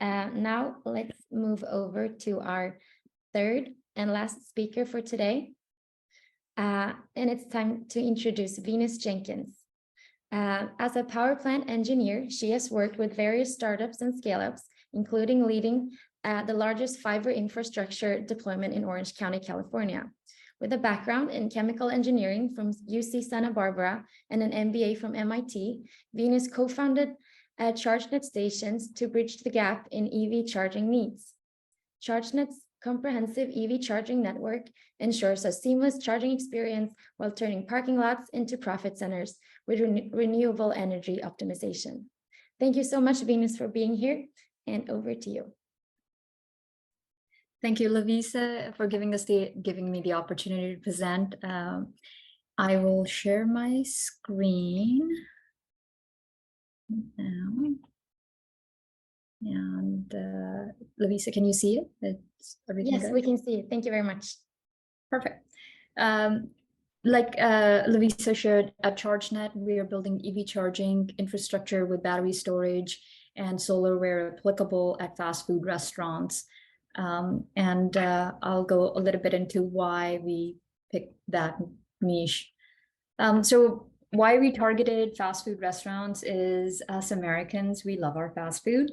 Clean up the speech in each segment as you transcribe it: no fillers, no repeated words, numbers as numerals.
Now let's move over to our third and last speaker for today. And it's time to introduce Venus Jenkins. As a power plant engineer, she has worked with various startups and scale-ups, including leading the largest fiber infrastructure deployment in Orange County, California. With a background in chemical engineering from UC Santa Barbara and an MBA from MIT, Venus co-founded ChargeNet Stations to bridge the gap in EV charging needs. ChargeNet's comprehensive EV charging network ensures a seamless charging experience while turning parking lots into profit centers with renewable energy optimization. Thank you so much, Venus, for being here, and over to you. Thank you, Lovisa, for giving me the opportunity to present. I will share my screen now. And Lovisa, can you see it? It's everything yes, good? We can see it. Thank you very much. Perfect. Like Lovisa shared, at ChargeNet, we are building EV charging infrastructure with battery storage and solar where applicable at fast food restaurants. I'll go a little bit into why we picked that niche. So why we targeted fast food restaurants is, as Americans, we love our fast food.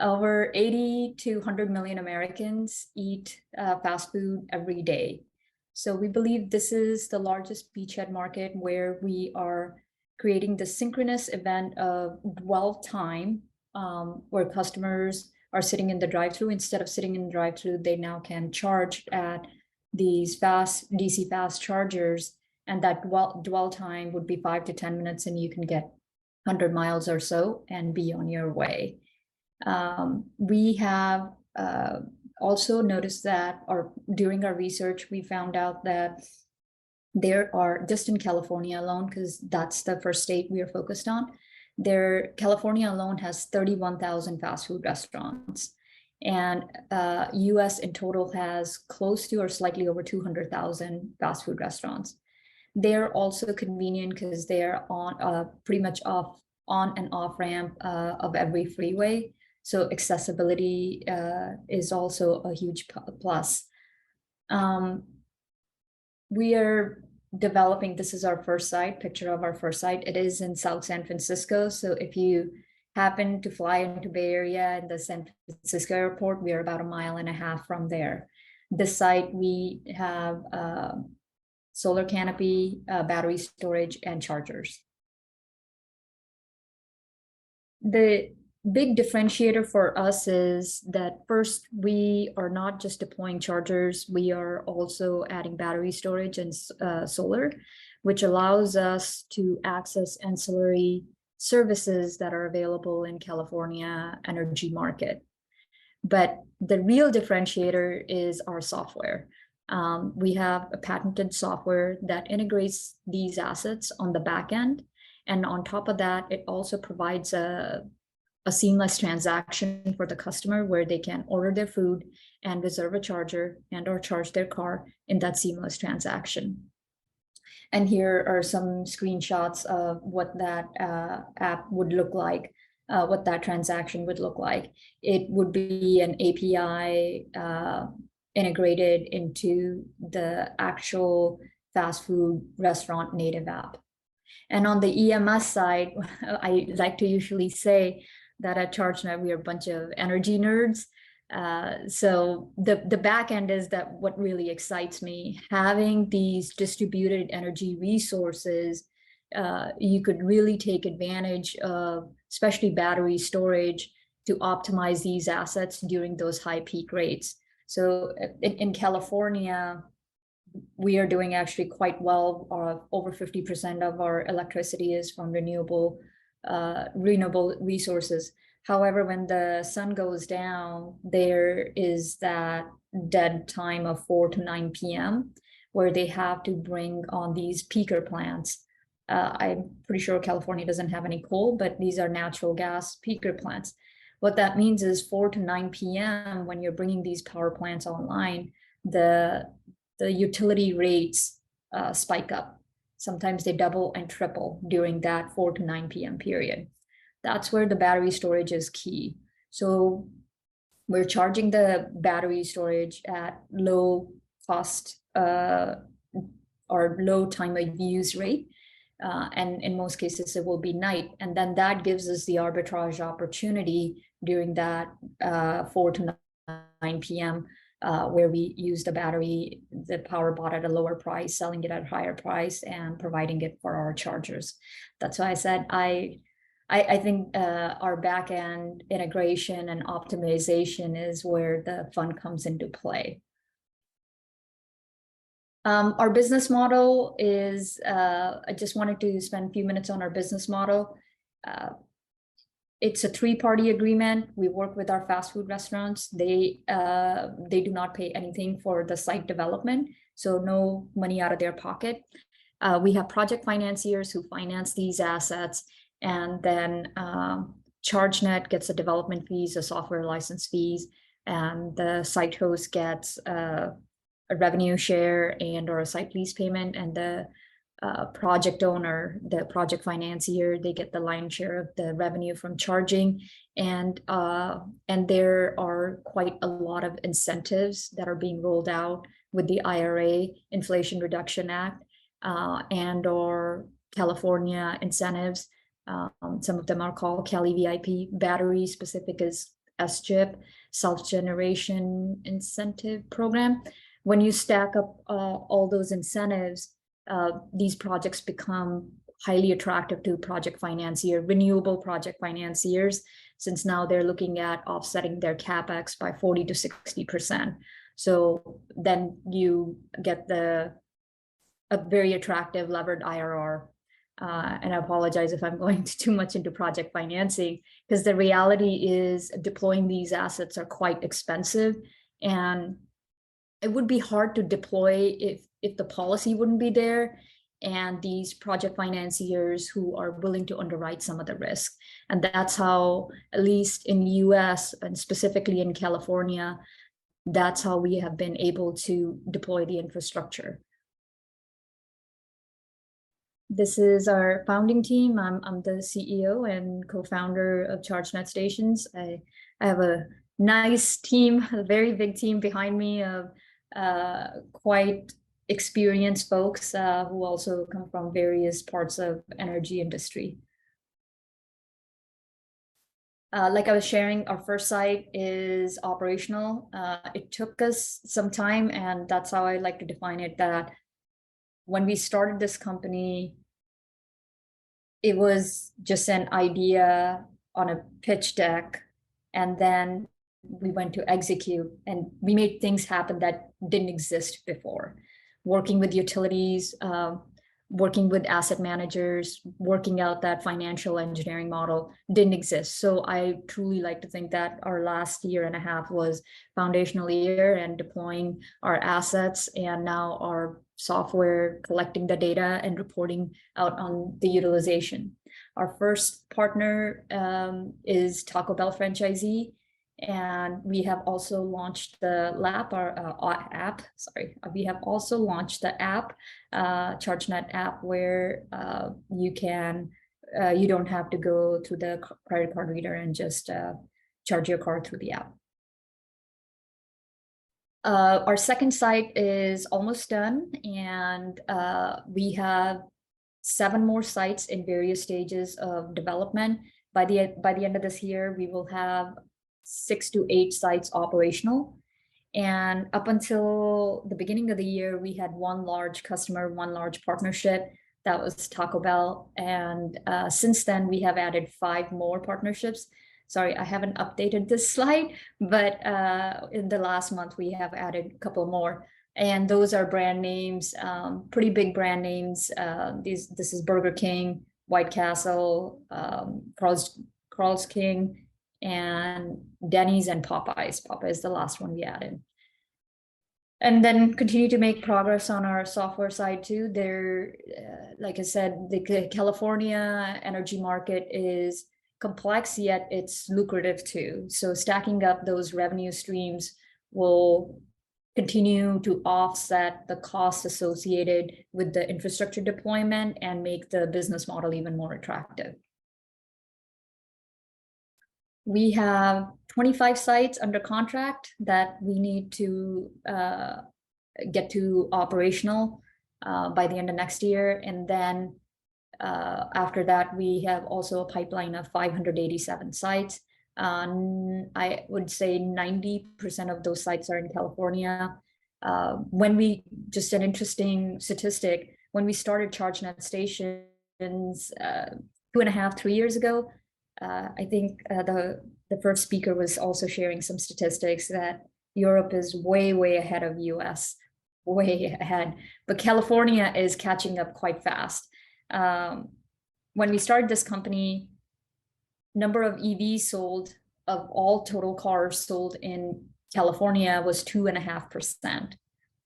Over 80 to 100 million Americans eat fast food every day. So we believe this is the largest beachhead market where we are creating the synchronous event of dwell time, where customers are sitting in the drive-thru. Instead of sitting in the drive-thru, they now can charge at these fast DC fast chargers, and that dwell time would be 5 to 10 minutes, and you can get 100 miles or so and be on your way. We have also noticed that, or during our research, we found out that there are, just in California alone, because that's the first state we are focused on, California alone has 31,000 fast food restaurants, and US in total has close to or slightly over 200,000 fast food restaurants. They're also convenient because they're on pretty much on and off ramp of every freeway. So accessibility is also a huge plus. We are developing, this is our first site, picture of our first site. It is in South San Francisco. So if you happen to fly into Bay Area and the San Francisco airport, we are about 1.5 miles from there. This site, we have solar canopy, battery storage, and chargers. The big differentiator for us is that first, we are not just deploying chargers, we are also adding battery storage and solar, which allows us to access ancillary services that are available in California energy market. But the real differentiator is our software. We have a patented software that integrates these assets on the back end. And on top of that, it also provides a seamless transaction for the customer where they can order their food and reserve a charger and or charge their car in that seamless transaction. And here are some screenshots of what that app would look like, what that transaction would look like. It would be an API integrated into the actual fast food restaurant native app. And on the EMS side, I like to usually say that at ChargeNet, we are a bunch of energy nerds. So the back end is that what really excites me. Having these distributed energy resources, you could really take advantage of, especially battery storage, to optimize these assets during those high peak rates. So in California, we are doing actually quite well. Over 50% of our electricity is from renewable resources. However, when the sun goes down, there is that dead time of 4 to 9 p.m. where they have to bring on these peaker plants. I'm pretty sure California doesn't have any coal, but these are natural gas peaker plants. What that means is 4 to 9 p.m. when you're bringing these power plants online, the utility rates spike up. Sometimes they double and triple during that 4 to 9 p.m. period. That's where the battery storage is key. So we're charging the battery storage at low cost or low time of use rate. And in most cases, it will be night. And then that gives us the arbitrage opportunity during that 4 to 9 p.m. Where we use the battery, the power bought at a lower price, selling it at a higher price, and providing it for our chargers. That's why I said I think our back end integration and optimization is where the fun comes into play. Our business model is, I just wanted to spend a few minutes on our business model. It's a 3-party agreement. We work with our fast food restaurants. They do not pay anything for the site development, so no money out of their pocket. We have project financiers who finance these assets, and then ChargeNet gets the development fees, the software license fees, and the site host gets a revenue share and or a site lease payment, and the project owner, the project financier, they get the lion's share of the revenue from charging. And there are quite a lot of incentives that are being rolled out with the IRA, Inflation Reduction Act, and or California incentives. Some of them are called Cali VIP. Battery specific is SGIP, Self-Generation Incentive Program. When you stack up all those incentives, these projects become highly attractive to project financier, renewable project financiers, since now they're looking at offsetting their CapEx by 40 to 60%. So then you get a very attractive levered IRR. And I apologize if I'm going too much into project financing, because the reality is deploying these assets are quite expensive, and it would be hard to deploy if the policy wouldn't be there, and these project financiers who are willing to underwrite some of the risk. And that's how, at least in the US and specifically in California, that's how we have been able to deploy the infrastructure. This is our founding team. I'm the CEO and co-founder of ChargeNet Stations. I have a nice team, a very big team behind me of quite experienced folks who also come from various parts of energy industry. Like I was sharing, our first site is operational. It took us some time, and that's how I like to define it, that when we started this company, it was just an idea on a pitch deck, and then we went to execute, and we made things happen that didn't exist before. Working with utilities, working with asset managers, working out that financial engineering model didn't exist. So I truly like to think that our last year and a half was foundational year and deploying our assets, and now our software collecting the data and reporting out on the utilization. Our first partner is Taco Bell franchisee. And we have also launched the app. We have also launched the app, ChargeNet app, where you don't have to go to the credit card reader and just charge your card through the app. Our second site is almost done, and we have 7 more sites in various stages of development. By the end of this year, we will have 6 to 8 sites operational. And up until the beginning of the year, we had 1 large customer, 1 large partnership. That was Taco Bell. And since then, we have added 5 more partnerships. Sorry, I haven't updated this slide, but in the last month, we have added a couple more. And those are brand names, pretty big brand names. This is Burger King, White Castle, Carl's King, and Denny's and Popeyes. Popeyes is the last one we added. And then continue to make progress on our software side too. There, like I said, the California energy market is complex, yet it's lucrative too. So stacking up those revenue streams will continue to offset the costs associated with the infrastructure deployment and make the business model even more attractive. We have 25 sites under contract that we need to get to operational by the end of next year. And then after that, we have also a pipeline of 587 sites. I would say 90% of those sites are in California. Just an interesting statistic, when we started ChargeNet Stations 2.5, 3 years ago, I think the first speaker was also sharing some statistics that Europe is way, way ahead of US, way ahead, but California is catching up quite fast. When we started this company, number of EVs sold of all total cars sold in California was 2.5%.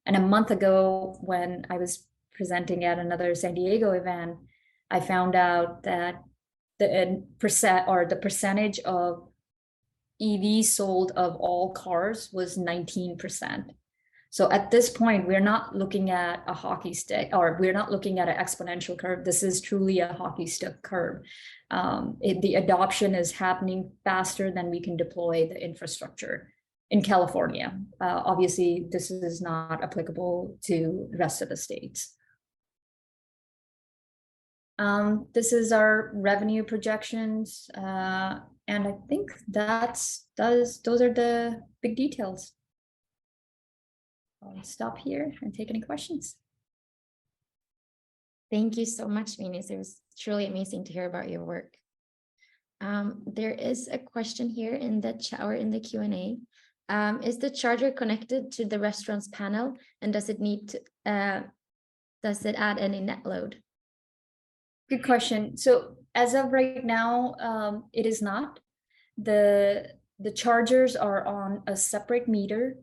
And a month ago, when I was presenting at another San Diego event, I found out that the percentage of EVs sold of all cars was 19%. So at this point, we're not looking at a hockey stick, or we're not looking at an exponential curve. This is truly a hockey stick curve. The adoption is happening faster than we can deploy the infrastructure in California. Obviously, this is not applicable to the rest of the states. This is our revenue projections, and I think those are the big details. I'll stop here and take any questions. Thank you so much, Venus. It was truly amazing to hear about your work. There is a question here in the chat or in the Q&A. Is the charger connected to the restaurant's panel, and does it add any net load? Good question. So as of right now, it is not. The chargers are on a separate meter,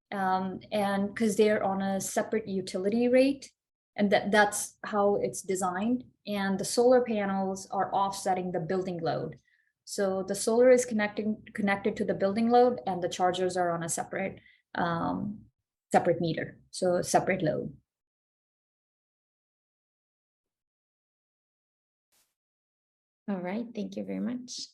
and because they're on a separate utility rate, and that's how it's designed. And the solar panels are offsetting the building load. So the solar is connected to the building load, and the chargers are on a separate meter, so separate load. All right, thank you very much.